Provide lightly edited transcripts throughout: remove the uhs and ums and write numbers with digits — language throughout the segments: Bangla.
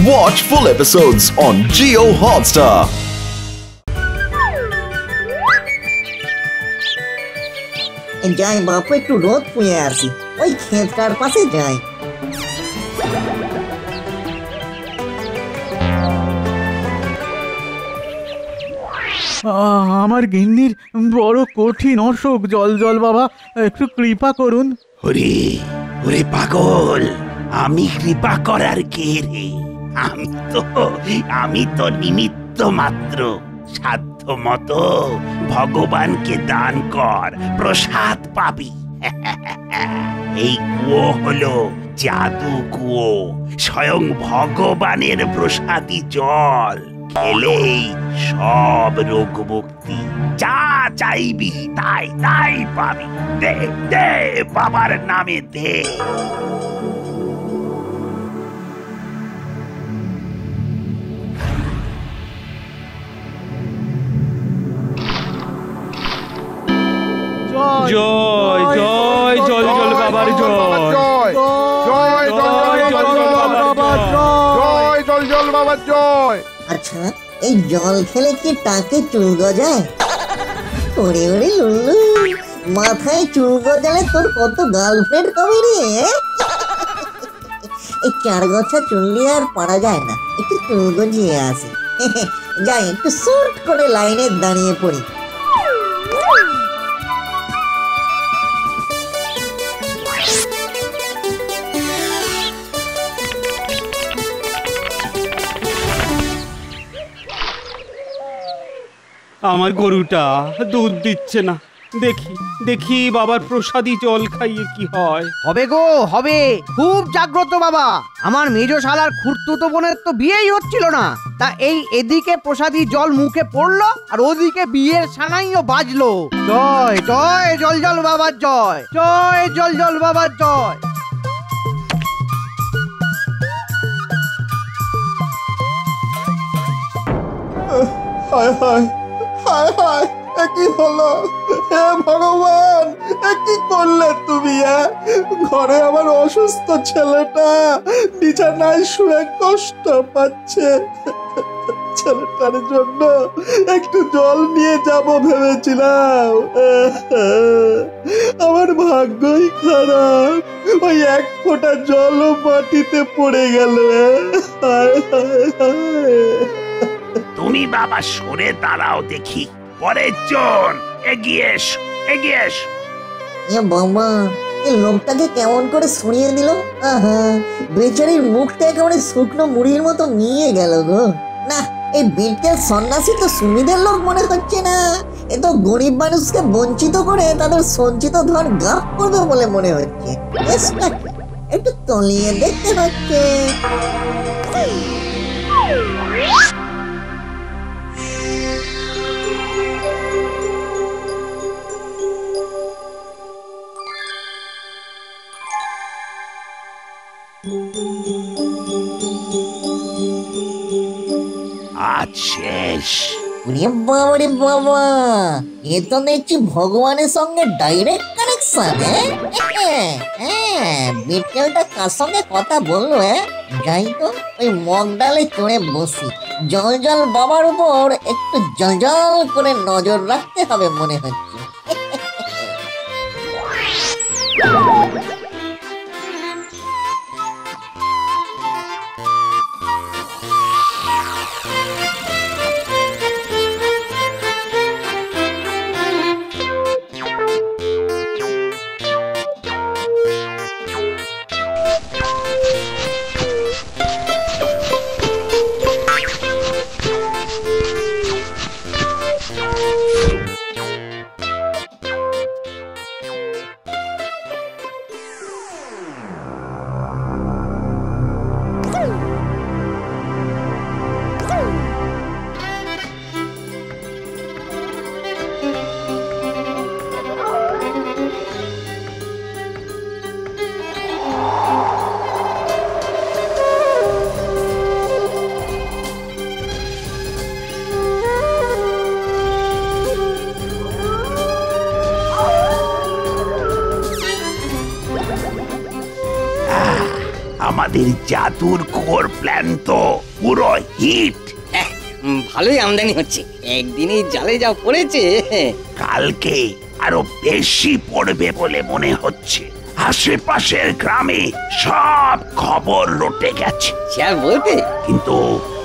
Watch full episodes on Jio Hotstar. যাই বাপু একটু রোদ পুঁয়ে আসি, ওই ক্ষেতটার পাশে যাই। আমার গিন্নির বড় কঠিন অসুখ, জল জল বাবা, একটু কৃপা করুন। ওরে ওরে পাগল, আমি কৃপা করার কে রে? আমি তো নিমিত্ত মাত্র। সাধ্য মতো ভগবানকে দান কর, প্রসাদ পাবি। এই কুয়ো হলো জাদু কুয়ো, স্বয়ং ভগবানের প্রসাদী জল। খেলেই সব রোগ মুক্তি, যা চাইবি তাই তাই পাবি। দে দে বাবার নামে দে। জয় জয় জল জল বাবার জয়, জয় জল জল বাবার জয়। আচ্ছা, এই জল খেলে কি টাকে চুল গজায়? ওরে ওরে লুল্লু, মাথায় চুল গজালে তোর কত গার্লফ্রেন্ড কবি রে। এই 4 গছা চুল নিয়ে আর পারা যায় না, একটু চুল গজিয়ে আসি। যাই একটু শর্ট করে লাইনে দাঁড়িয়ে পড়ি। আমার গরুটা দুধ দিচ্ছে না, দেখি দেখি বাবার প্রসাদী জল খাইয়ে কি হয়। হবে গো হবে, খুব জাগ্রত বাবা। আমার মেজো শালার খুড়তুতো বোনের তো বিয়েই হচ্ছিল না, তা এই এদিকে প্রসাদী জল মুখে পড়লো আর ওদিকে বিয়ের সানাইও বাজলো। জয় জয় জল জল বাবার জয়, জয় জল জল বাবার জয়। হায় হায় হায় হায়, কি হলো? হে ভগবান, কি করলে তুমি? ঘরে আমার অসুস্থ ছেলেটা বিছানায় শুয়ে কষ্ট পাচ্ছে। ছেলেটার জন্য একটু জল নিয়ে যাব ভেবেছিলাম, আমার ভাগ্যই খারাপ। ওই 1 ফোঁটা জলও মাটিতে পড়ে গেল। হায় হায় হায়। তুমি বাবা সরে দাঁড়াও দেখি, পরের জন এগিয়ে এসো, এগিয়ে এসো। বাবা, এই লোকটাকে কেমন করে সরিয়ে দিল। আহা, বেচারির মুখটা একেবারে শুকনো মুড়ির মতো নিয়ে গেল গো। না, এই বিটকেল সন্ন্যাসী তো সুবিধের লোক মনে হচ্ছে না। এ তো গরিব মানুষকে বঞ্চিত করে তাদের সঞ্চিত ধন গাফ করবে বলে মনে হচ্ছে। একটু তলিয়ে দেখতে হচ্ছে। আজ শেষ। বাবা রে বাবা, এ তো দেখছি ভগবানের সঙ্গে ডাইরেক্ট কানেকশন। বিটকেলটা কার সঙ্গে কথা বললো? যাই তো ওই মগ ডালে চড়ে বসি। জল জল বাবার উপর একটু জল জল করে নজর রাখতে হবে মনে হচ্ছে। আমাদের জাদুর কোর প্ল্যান তো পুরো হিট। ভালোই আমদানি হচ্ছে, একদিনই জালে যা পড়েছে। কালকে আরো বেশি পড়বে বলে মনে হচ্ছে। আশেপাশের গ্রামে সব খবর রটে গেছে। সে আর বলতে, কিন্তু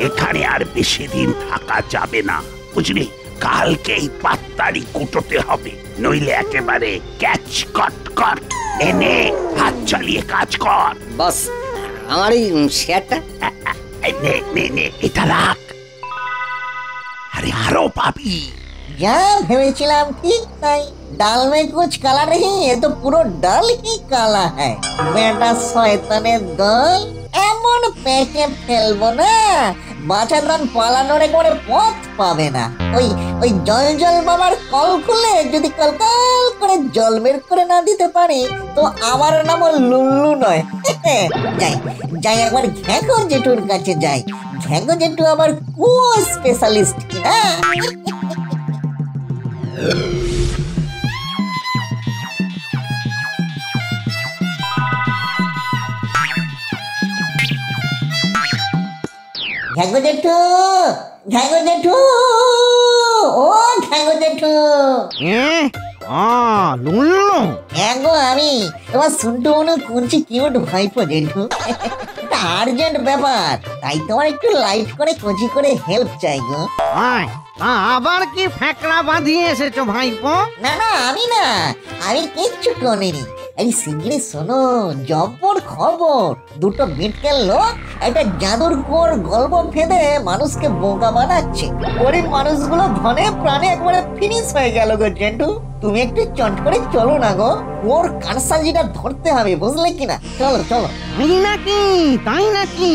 এখানে আর বেশি দিন থাকা যাবে না, বুঝলি? কালকেই পাত্তারি কুটোতে হবে, নইলে একেবারে ক্যাচ কট কট। এনে হাত চালিয়ে কাজ কর। বাস আমার এই শেয়ারটা নে নে নে, এটা রাখ। আরে আরো পাবি। যা ভেবেছিলাম ঠিক তাই। ডাল মে কুছ কালা নেই, এ তো পুরো ডাল হি কালা হ্যায়। বেটা শয়তানের দল, এমন পেটে ফেলবো না বাঁচাধন পালানোর একবারে পথ পাবে না। ওই জল জল বাবার কল খুলে যদি কল কল করে জল বের করে না দিতে পারি তো আমার নাম লুল্লু নয়। যাই যাই একবার ঘ্যাগো জেঠুর কাছে যাই। ঘ্যাগো জেঠু আবার কুয়ো স্পেশালিস্ট কিনা। ঘ্যাগো জেঠু, ঘ্যাগো জেঠু, ও ঘ্যাগো জেঠু। লুল্লু, ঘ্যাগো আমি তোমার সুন্টু মনে কুঞ্চি কিউট ভাইপো জেঠু। একটা আর্জেন্ট ব্যাপার, তাই তোমার একটু লাইট করে কচি করে হেল্প চাই গো। আবার কি ফ্যাকড়া বাঁধিয়ে এসেছো ভাইপো? না না, আমি কিচ্ছু করিনি। এই শিগগিরই শোনো, জব্বর খবর। দুটো বিটকেল লোক একটা জাদুর কোর গল্প ফেঁদে মানুষকে বোকা বানাচ্ছে। গরিব মানুষগুলো ধনে প্রাণে একবারে ফিনিশ হয়ে গেল গো জেন্টু। তুমি একটু চট করে চলো না গো, ওর কারসাজিটা ধরতে হবে, বুঝলে কিনা? চলো চলো। তাই নাকি?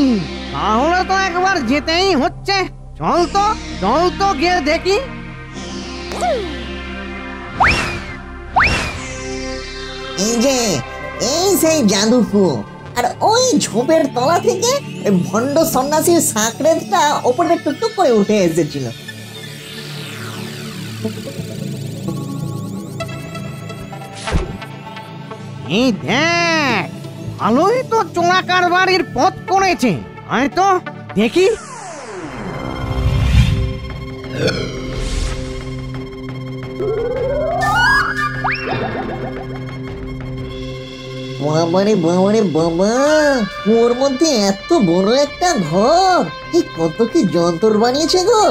তাহলে তো একবার যেতেই হচ্ছে। চল তো গিয়ে দেখি। এই সেই জাদুকু, আর ওই ঝোপের তলা থেকে ভণ্ড সন্ন্যাসীর সাঁকড়েটা ওপরে টুকটুক করে উঠে এসেছিল। এই দেখ, ভালোই তো চোরাকার বাড়ির পথ করেছে। আয় তো দেখি। বাবারে বাবারে বাবা, ওর মধ্যে এত বড় একটা ঘর। এই কত কি যন্ত্র বানিয়েছে গো,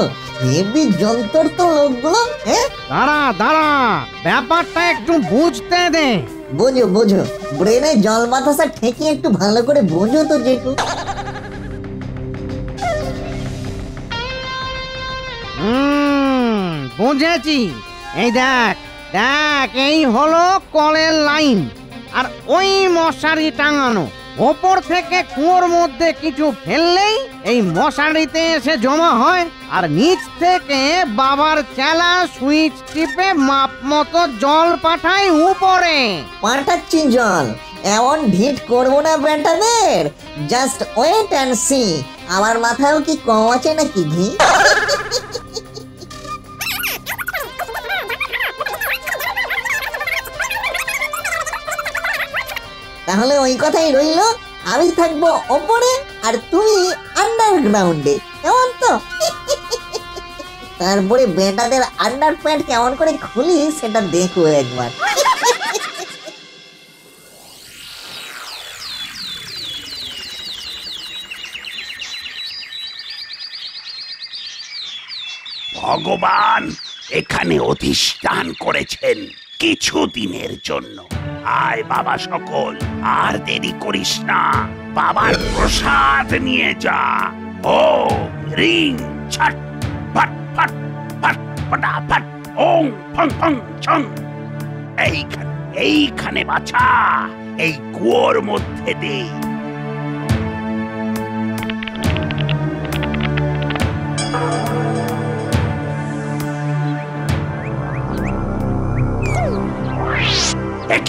হেভি যন্ত্র তো লোকগুলো। হ্যাঁ, দাঁড়া, ব্যাপারটা একটু বুঝতে দে। বোঝো, ব্রেনে জল বাতাসা ঠেকিয়ে একটু ভালো করে বোঝো তো জেঠু। বুঝেছি। এই দেখ, এই হলো কলের লাইন, আর ওই মশারি টাঙানো। ওপর থেকে কুয়োর মধ্যে কিছু ফেললেই এই মশারিতে এসে জমা হয়, আর নিচ থেকে বাবার চেলা সুইচ টিপে মাপ মতো জল পাঠায় উপরে। পাঠাচ্ছি জল, এমন ভিড় করবো না বেটাদের। Just wait and see. আমার মাথায়ও কি কম আছে নাকি ঘি? তাহলে ওই কথাই রইল, আমি থাকবো ওপরে আর তুমি আন্ডারগ্রাউন্ডে, কেমন তো? তারপরে বেটাদের আন্ডার প্যান্ট কেমন করে খুলি সেটা দেখো একবার। ভগবান এখানে অধিষ্ঠান করেছেন কিছুদিনের জন্য। আয় বাবা সকল, আর দেরি করিস না, বাবার প্রসাদ নিয়ে যা। ও রিং ছট ফট ফট ফট ফটাফট ওং ফং ফং ছং। এইখানে বাছা, এই কুয়োর মধ্যে দে।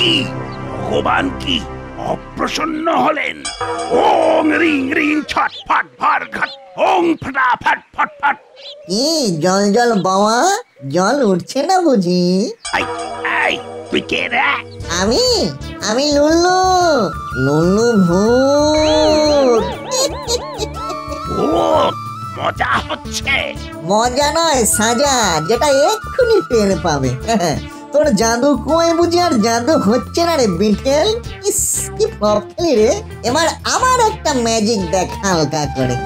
কি ভগবান কি অপ্রসন্ন হলেন? ওং রিং রিং ছট ফট ভর ঘট ওং ফটা ফট ফট ফট। কি জল বাবা, জল উঠছে না বুঝি? তুই কে রে? আমি আমি লুল্লু, লুল্লু ভূত। ভূত? মজা হচ্ছে? মজা নয়, সাজা, যেটা এক্ষুনি টের পাবে। তোর জাদু কই বুঝি আর জাদু হচ্ছে না রে বিটেল। ইস, কি ফ্লপ খেলি রে। এবার আমার একটা ম্যাজিক দেখ হালকা করে।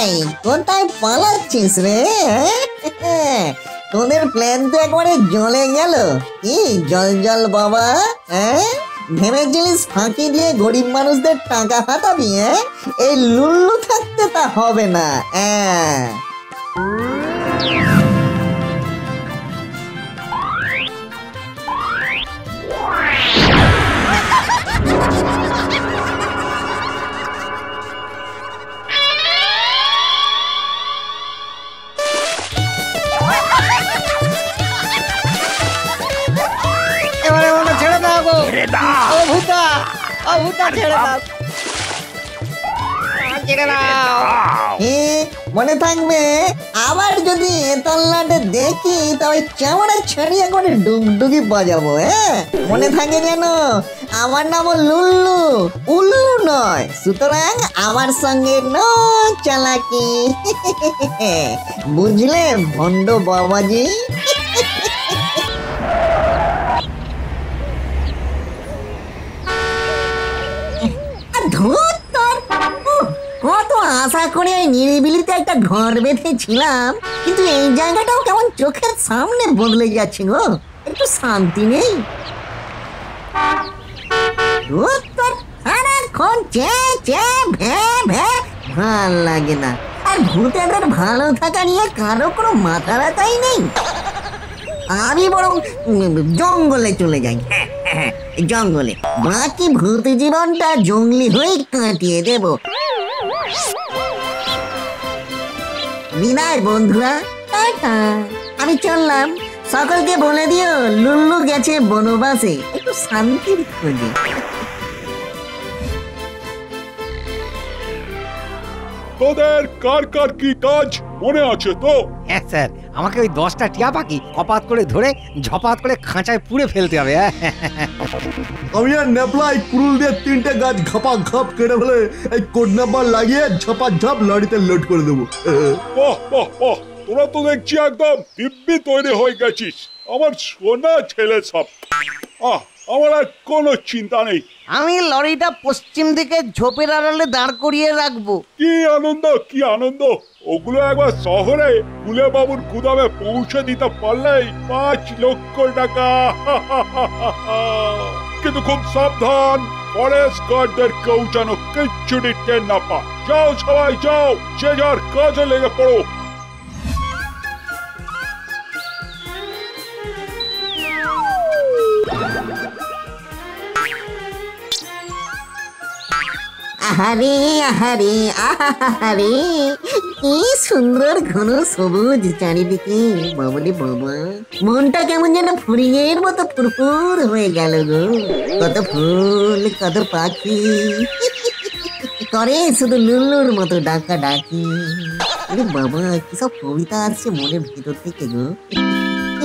এই, কোথায় পালাচ্ছিস রে? তোদের প্ল্যান তো একবারে জ্বলে গেল। কি জল জল বাবা, হ্যাঁ? ভেবেছিলিস ফাঁকি দিয়ে গরিব মানুষদের টাকা হাতাবি? এই লুল্লু থাকতে তা হবে না। এবারে ওটা ছেড়ে দাও গো। ছেড়ে দাও। ও ভূতা, ও ভূতা ছেড়ে দাও, ছেড়ে দাও। মনে থাকবে, আবার যদি তল্লাটে দেখি তবে চামড়া ছাড়িয়ে করে ডুগডুগি বাজাবো। মনে থাকে যেন, আমার নাম লুল্লু, উল্লু নয়। সুতরাং আমার সঙ্গে নো চালাকি। বুঝলে ভণ্ড বাবাজি? কত আশা করে ওই নিরিবিলিতে একটা ঘর বেঁধেছিলাম, কিন্তু এই জায়গাটাও কেমন চোখের সামনে বদলে যাচ্ছে গো। একটু শান্তি নেই। সারাক্ষণ চেয়ে চেয়ে ভে ভে, ভাল লাগে না। আর ভূতেদের ভালো থাকা নিয়ে কারো কোনো মাথা ব্যথাই নেই। আমি বরং জঙ্গলে চলে যাই। জঙ্গলে বাকি ভূত জীবনটা জঙ্গলি হয়ে কাটিয়ে দেব। বিদায় বন্ধুরা, টাটা। আমি চললাম। সকলকে বলে দিও লুল্লু গেছে বনবাসে একটু শান্তির খোঁজে। তোদের কার কার কি কাজ মনে আছে তো? হ্যাঁ স্যার, আমাকে ওই 10টা টিয়া পাখি কপাত করে ধরে ঝপাত করে খাঁচায় পুড়ে ফেলতে হবে। আমি আর নেপলাই কুরুল দিয়ে 3টে গাছ ঘপা ঘপ কেটে ফেলে এই কোড নাম্বার লাগিয়ে ঝপা ঝপ লরিতে লোড করে দেবো। বাহ বাহ বাহ, তোরা তো দেখছি একদম দিব্যি তৈরি হয়ে গেছিস। আমার সোনা ছেলে সব। আমার আর কোনো চিন্তা নেই। আমি লরিটা পশ্চিম দিকে ঝোপের আড়ালে দাঁড় করিয়ে রাখবো। কি আনন্দ, কি আনন্দ। ওগুলো একবার শহরে ফুলে বাবুর গুদামে পৌঁছে দিতে পারলেই 5 লক্ষ টাকা। কিন্তু খুব সাবধান, ফরেস্ট গার্ডদের কেউ যেন কিচ্ছু টের না পায়। যাও সবাই যাও, যে যার কাজে লেগে পড়ো। আহারে আহারে আহারে, কি সুন্দর ঘন সবুজ চারিদিকে। বাবারে বাবা, মনটা কেমন যেন ফুরিয়ের মতো ফুরফুর হয়ে গেল গো। কত ফুল, কত পাখি করে শুধু লুল্লুর মতো ডাকা ডাকি। আরে বাবা, কি সব কবিতা আসছে মনের ভিতর থেকে গো।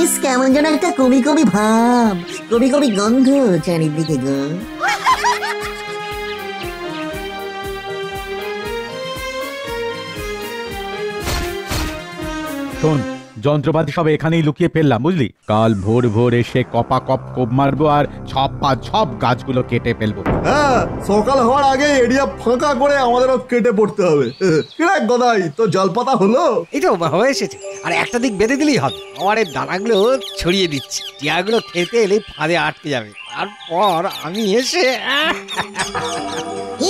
ইস, কেমন যেন একটা কবি কবি ভাব, কবি কবি গন্ধ চারিদিকে গো। শোন, যন্ত্রপাতি সব এখানেই লুকিয়ে ফেললাম, বুঝলি? কাল ভোর ভোর এসে কপা কপ কোপ মারবো আর ছপ গাছগুলো কেটে ফেলবো। হ্যাঁ, সকাল হওয়ার আগে এরিয়া ফাঁকা করে আমাদেরও কেটে পড়তে হবে। কিরে গদাই, তো জলপাতা হলো? এই তো হয়ে এসেছে, আর একটা দিক বেঁধে দিলেই হবে। আমার এই দানাগুলো ছড়িয়ে দিচ্ছি, টিয়াগুলো খেতে এলে ফাঁদে আটকে যাবে। তারপর আমি এসে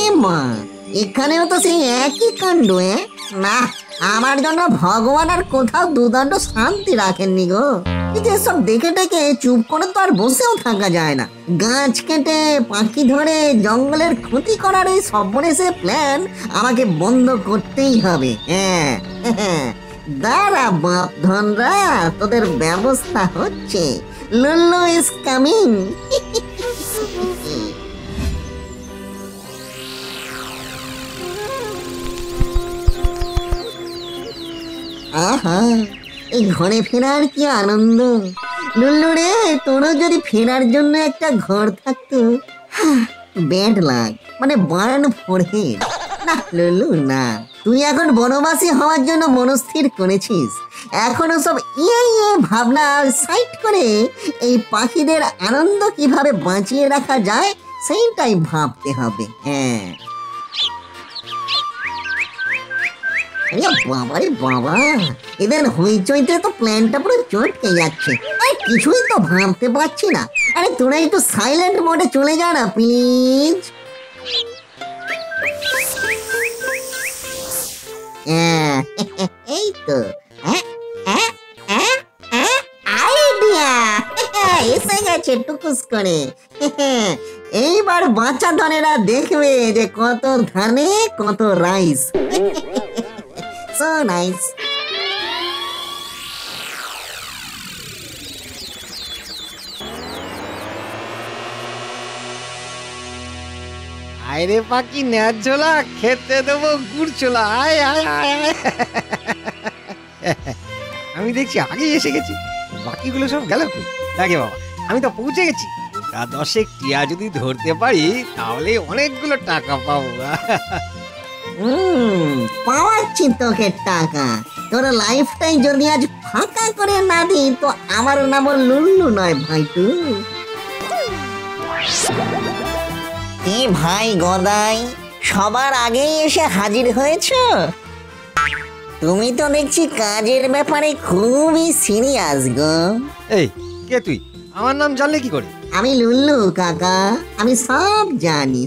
এ মা, এখানেও তো সেই একই কাণ্ড। না, আমার জন্য ভগবান আর কোথাও দুদণ্ড শান্তি রাখেননি গো। এসব দেখে টেকে চুপ করে তো আর বসেও থাকা যায় না। গাছ কেটে পাখি ধরে জঙ্গলের ক্ষতি করার এই সর্বনেশে প্ল্যান আমাকে বন্ধ করতেই হবে। হ্যাঁ, দাঁড়া বাপ ধনরা, তোদের ব্যবস্থা হচ্ছে। Lullu is coming. আহা, এই ঘরে ফেরার কি আনন্দ। লুল্লু রে, তোরও যদি ফেরার জন্য একটা ঘর থাকতো। ব্যাড লাগ, মানে বার্ন ফোরহেড। না লুল্লু না, তুই এখন বনবাসী হওয়ার জন্য মনস্থির করেছিস। এখনো সব ইয়ে ভাবনা সাইড করে এই পাখিদের আনন্দ কিভাবে বাঁচিয়ে রাখা যায় সেইটাই ভাবতে হবে। হ্যাঁ, বাবারে বাবা, এদের হইচইতে তো প্ল্যানটা পুরো চটকে যাচ্ছে। আরে কিছুই তো ভাবতে পারছি না। আরে তোরা একটু সাইলেন্ট মোডে চলে যা না প্লিজ। এই তো আইডিয়া এসে গেছে টুকুস করে। এইবার বাচ্চা ধনেরা দেখবে যে কত ধানে কত রাইস। So nice. আরে পাখি নেয়ার ঝোলা, খেতে দেবো গুড় ছোলা। আয় আয় আয় আয়। আমি দেখছি আগেই এসে গেছি, বাকিগুলো সব গেল কই? দেখে বাবা, আমি তো পৌঁছে গেছি। তা 10 টিয়া যদি ধরতে পারি তাহলে অনেকগুলো টাকা পাবো। পাওয়াচ্ছি তোকে টাকা। তোর লাইফটাই যদি আজ ফাঁকা করে না দিই তো আমার নাম লুল্লু নয় ভাইটু। এ ভাই গদাই, সবার আগেই এসে হাজির হয়েছ। তুমি তো দেখছি কাজের ব্যাপারে খুবই সিরিয়াস গো। এই কে তুই? আমার নাম জানলে কি করে? আমি লুল্লু কাকা, আমি সব জানি।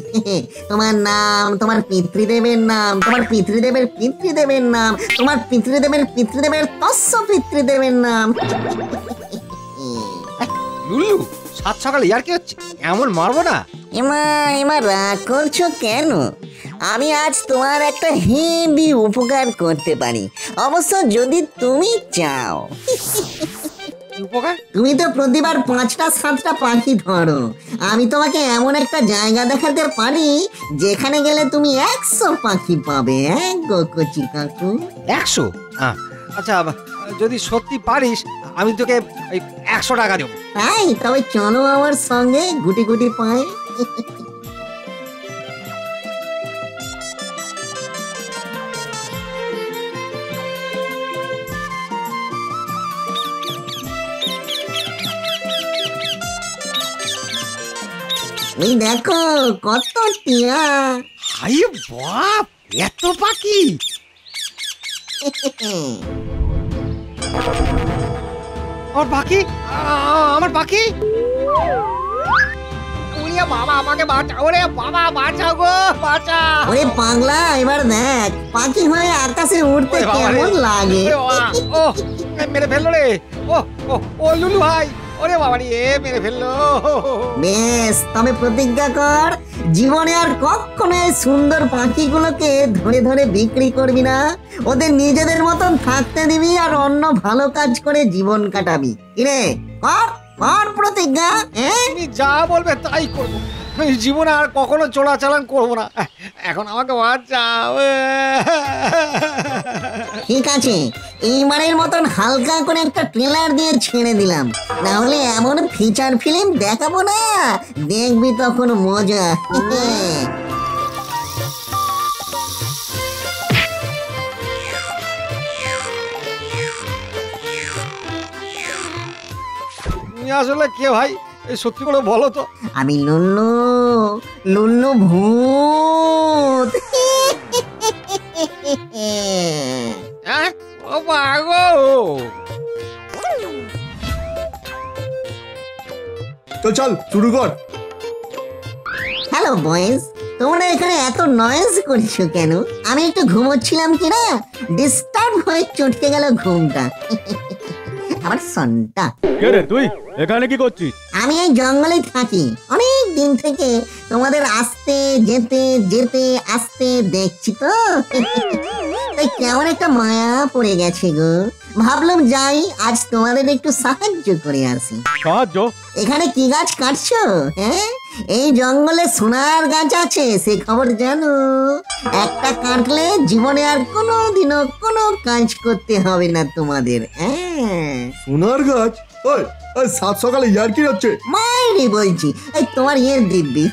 তোমার নাম, তোমার পিতৃদেবের নাম, তোমার পিতৃদেবের পিতৃদেবের নাম, তোমার পিতৃদেবের পিতৃদেবের তস্য পিতৃদেবের নাম। লুল্লু, সাত সকালে ইয়ার কি হচ্ছে? এমন মারবো না। এমা রাগ করছো কেন? আমি আজ তোমার একটা হেভি উপকার করতে পারি, অবশ্য যদি তুমি চাও। উপকার? তুমি তো প্রতিবার 5টা 7টা পাখি ধরো। আমি তোমাকে এমন একটা জায়গা দেখাতে পারি যেখানে গেলে তুমি 100 পাখি পাবে। গো কচি কাকু। 100? আচ্ছা, যদি সত্যি পারিস আমি তোকে 100 টাকা দেবো। তাই? তবে চলো আমার সঙ্গে, গুটি গুটি পায়ে। ওই দেখো কত টিয়া। হাই বাপ, এত পাখি! আমার পাখি, আমার পাখি! বাবা আমাকে বাঁচাও, ওরে বাবা বাঁচাও গো, বাঁচাও! ওরে পাগলা, এবার দেখ পাখি হয়ে আকাশে উড়তে কেমন লাগে। ও মেরে ফেললো রে! ও লুলু ভাই, ওরে বাবা রে, মেরে ফেললো। বেশ, তবে প্রতিজ্ঞা কর জীবনে আর কখনো এই সুন্দর পাখিগুলোকে ধরে ধরে বিক্রি করবি না। ওদের নিজেদের মতন থাকতে দিবি আর অন্য ভালো কাজ করে জীবন কাটাবি। কিরে, কর প্রতিজ্ঞা। তুমি যা বলবে তাই করবো। আমি জীবনে আর কখনো চোরাচালান করবো না। এখন আমাকে বাঁচাও। ঠিক আছে, এইবারের মতন হালকা করে একটা ট্রেলার দিয়ে ছেড়ে দিলাম, না হলে এমন ফিচার ফিল্ম দেখাবো না, দেখবি তখন মজা। তুমি আসলে কে ভাই? সত্যি করে বলো তো। আমি লুল্লু ভূত। ও বাগো! তো চল শুরু কর। হ্যালো বয়েজ, তোমরা এখানে এত নয়েজ করছো কেন? আমি একটু ঘুমোচ্ছিলাম কিনা, ডিস্টার্ব হয়ে চটকে গেল ঘুমটা। আমার সনটা। কে রে তুই? এখানে কি করছিস? আমি এই জঙ্গলে থাকি অনেক দিন থেকে, তোমাদের আসতে যেতে যেতে আসতে দেখছি তো। তাই কেমন একটা মায়া পড়ে গেছে গো। ভাবলাম যাই আজ তোমাদের একটু সাহায্য করে আসি। সাহায্য? এখানে কি গাছ কাটছো? হ্যাঁ, এই জঙ্গলে সোনার গাছ আছে, সে খবর জানো? একটা কাটলে জীবনে আর কোনোদিনও কোনো কাজ করতে হবে না তোমাদের। হ্যাঁ, সোনার গাছ? ওই ওই সাত সকালে ইয়ার কি হচ্ছে? মাইরি বলছি, এই তোমার ইয়ের দিব্যি।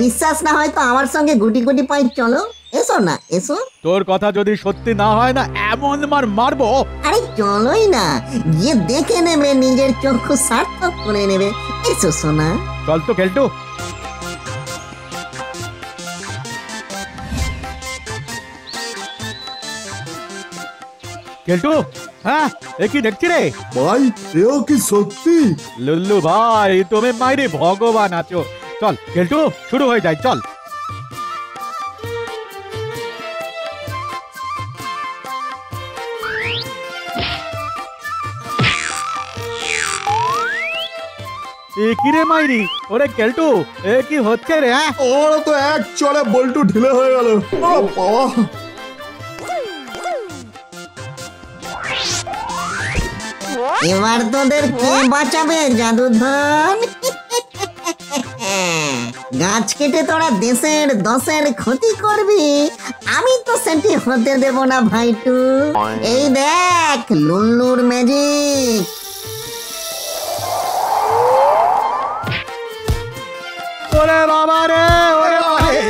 বিশ্বাস না হয় তো আমার সঙ্গে গুটি গুটি পাই চলো, এসো না এসো। তোর কথা যদি সত্যি না হয় না এমন মারবো। আরে চলোই না, গিয়ে দেখে নেবে, নিজের চক্ষু সার্থক করে নেবে। এসো সোনা। চল তো কেলটু। কেলটু, হ্যাঁ এ কি দেখছি রে? ভাই এও কি সত্যি? লুল্লু ভাই তুমি মাইরে ভগবান আছো। চল কেলটু শুরু হয়ে যায়, চল। এ কি রে মাইরি? ওরে কেলটু এ কি হচ্ছে রে? হ্যাঁ ওরা তো এক চড়ে বল্টু ঢিলে হয়ে গেল। ও বাবা, এবার তোদের কে বাঁচাবে জাদুধন? গাছ কেটে তোরা দেশের দশের ক্ষতি করবি, আমি তো সেটি হতে দেব না ভাইটু। এই দেখ লুল্লুর ম্যাজিক। ওরে বাবা রে, ওরে বাবা রে,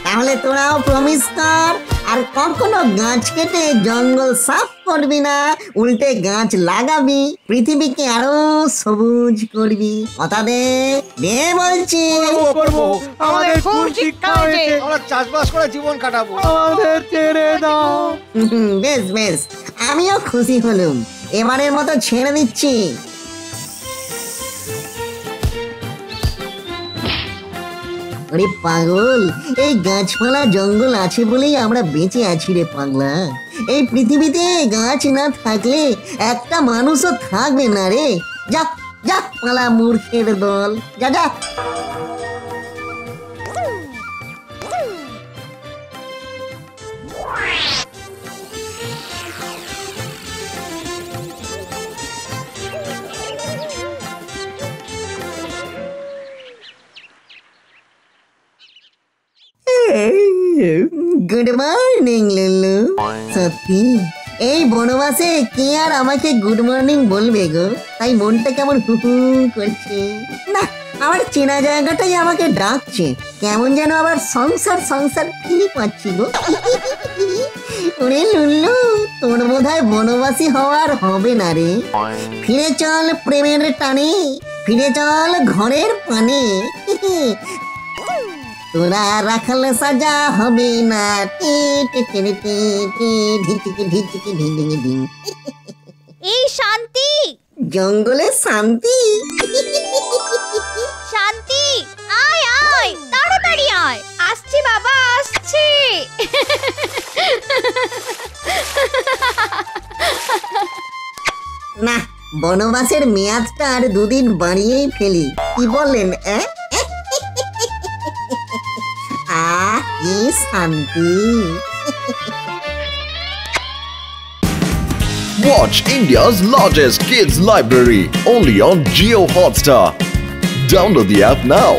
তাহলে তোরাও প্রমিস কর আর কখনো গাছ কেটে জঙ্গল সাফ করবি না, উল্টে গাছ লাগাবি, পৃথিবীকে আরো সবুজ করবি। কথা দে, দে বলছি। আমাদের খুব শিক্ষা হয়েছে, আমরা চাষবাস করে জীবন কাটাবো, আমাদের ছেড়ে দাও। বেশ বেশ, আমিও খুশি হলুম, এবারের মতো ছেড়ে দিচ্ছি। আরে পাগল, এই গাছপালা জঙ্গল আছে বলেই আমরা বেঁচে আছি রে পাগলা। এই পৃথিবীতে গাছ না থাকলে একটা মানুষও থাকবে না রে। যা যা পালা মূর্খের দল, যা যা। Good morning Lullu. সত্যি এই বনবাসে কে আর আমাকে গুড মর্নিং বলবে গো? তাই মনটা কেমন হু হু করছে। না, আমার চেনা জায়গাটাই আমাকে ডাকছে, কেমন যেন আবার সংসার সংসার ফিল পাচ্ছি গো। ওরে লুল্লু, তোর বোধহয় বনবাসী হওয়ার হবে না রে। ফিরে চল প্রেমের টানে, ফিরে চল ঘরের পানে। তোরা রাখলে সাজা হবে না। এই শান্তি, জঙ্গলে শান্তি। শান্তি আয় আয়, তাড়াতাড়ি আয়। আসছি বাবা, আসছি। না, বনবাসের মেয়াদটা আর দুদিন বাড়িয়েই ফেলি, কি বলেন? কি শান্তি। Watch India's largest kids library only on Jio Hotstar. Download the app now.